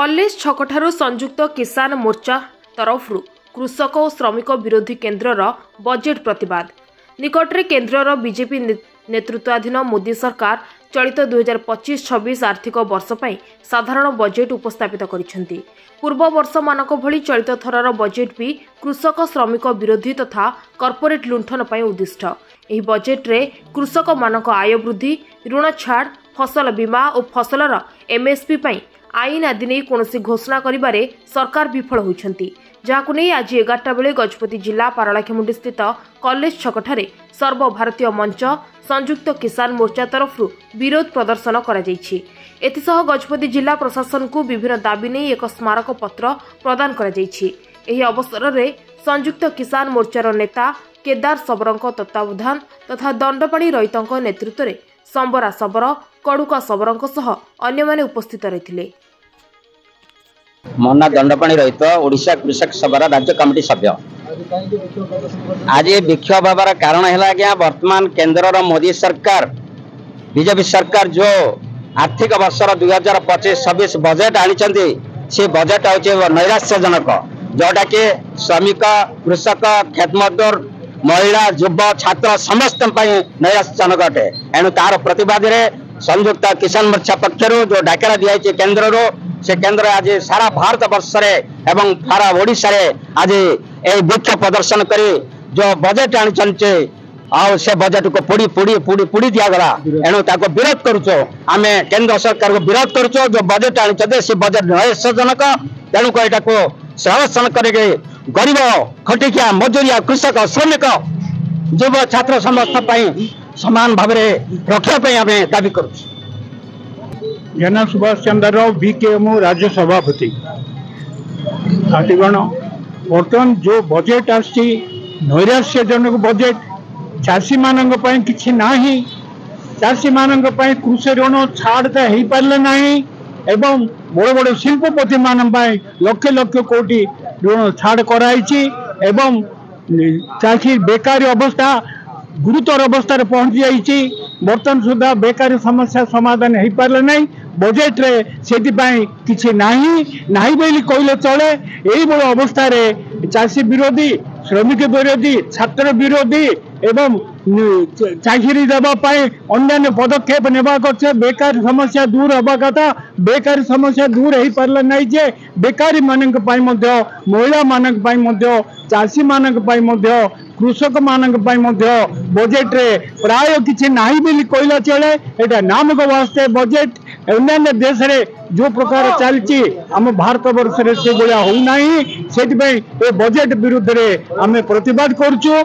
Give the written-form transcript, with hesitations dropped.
College छकठारु संयुक्त किसान मोर्चा तरफरु कृषक और श्रमिक विरोधी केन्द्रर बजेट प्रतिवाद निकटरे केन्द्रर बीजेपी नेतृत्वाधीन मोदी सरकार चलित 2025-26 आर्थिक वर्ष पर साधारण बजेट उपस्थापित करिसेंती। पूर्व वर्ष मानक भली चलित थरर बजेट भी कृषक श्रमिक विरोधी तथा कॉर्पोरेट लुंठन पर उद्दिष्ट। एही बजेट रे कृषक मानक आय वृद्धि, ऋण छाड़, फसल बीमा और फसलर एमएसपी पई आईन आदि नहीं कौन घोषणा करिबारे सरकार विफल होइछंती। जहाकु नहीं आज 11टा बेले गजपति जिला पारलाखेमुंडी स्थित कॉलेज छकठारे सर्वभारतीय मंच संयुक्त किसान मोर्चा तरफरु विरोध प्रदर्शन करा जायछि। एथिसह गजपति जिला प्रशासन को विभिन्न दाबी नहीं एक स्मारक पत्र प्रदान करा जायछि। एही अवसर रे संयुक्त किसान मोर्चार नेता केदार सबरଙ୍କ तत्वावधान तथा दंडपाणी रईतଙ୍କ नेतृत्व रे संबरा सबर, कड़ुका सबरଙ୍କ सह अन्य माने उपस्थित रहिथिले। मन्ना दंडपाणी रहित ओडिशा कृषक सभा राज्य कमिटी सभ्य। आज विक्षोभ होबार कारण है आज्ञा वर्तमान केन्द्र मोदी सरकार बीजेपी सरकार जो आर्थिक वर्षर 2025-26 बजेट आनी से बजेट हूँ नैराश्यजनक, जोटा कि श्रमिक, कृषक, खेत मजदूर, महिला, युव, छात्र समस्त नैराश्यजनक अटे। एणु तार प्रतिवाद संयुक्त किसान मोर्चा पक्षर जो डाकरा दिखाई केन्द्र से केन्द्र आज सारा भारत वर्ष एवं सारा ओडिशा आज ये विक्षोभ प्रदर्शन कर जो बजेट आनी से बजेट को पुड़ी पुड़ी पुड़ी पुड़ी दिगला। एणु विरोध करुचो, आम केन्द्र सरकार को विरोध करुचो जो बजेट आनी से बजेट नैराश्यजनक। तेणुक यहाँ को संरक्षण करके गरीब, खटिकिया, मजूरिया, कृषक, श्रमिक, युव, छात्र समस्त समान भाव रखापी आम दाबी करुचु। जन सुभाष चंद्र राव बीकेएमओ राज्य सभापति साथीगण, बर्तमान जो बजेट आसी नैराश्यजनक बजेट, चाषी मान कि नाही, चाषी मान कृषि ऋण छाड़ तो हो पारे ना एवं बड़ बड़ शिल्पपति मान लक्ष लक्ष कोटी ऋण छाड़ कराई एवं चाषी बेकारी अवस्था गुरुतर अवस्था पहुंची जाइए। बर्तमान सुधा बेकारी समस्या समाधान हो पारे ना। बजेट रे सेतिपाई किछि नाही बोली कहले चले। यही बड़ अवस्था रे चाषी विरोधी, श्रमिक विरोधी, छात्र विरोधी एवं चाकरी देवाई अन्य पदक्षेप नेबा कथे। बेकारी समस्या दूर हवा कथा, बेकारी समस्या दूर हो पारे ना। जे बेकारी मानक पाई मध्य, महिला मानक पाई मध्य, चाषी मानक पाई मध्य, कृषक मानक पाई मध्य बजेट रे प्राय किछि नाही बोली कहले चले। एटा नामक वास्ते बजेट अन्य देश रे जो प्रकार चलती आम भारत वर्ष से भाया होना से बजेट विरुद्ध रे आम प्रतिवाद करुचु।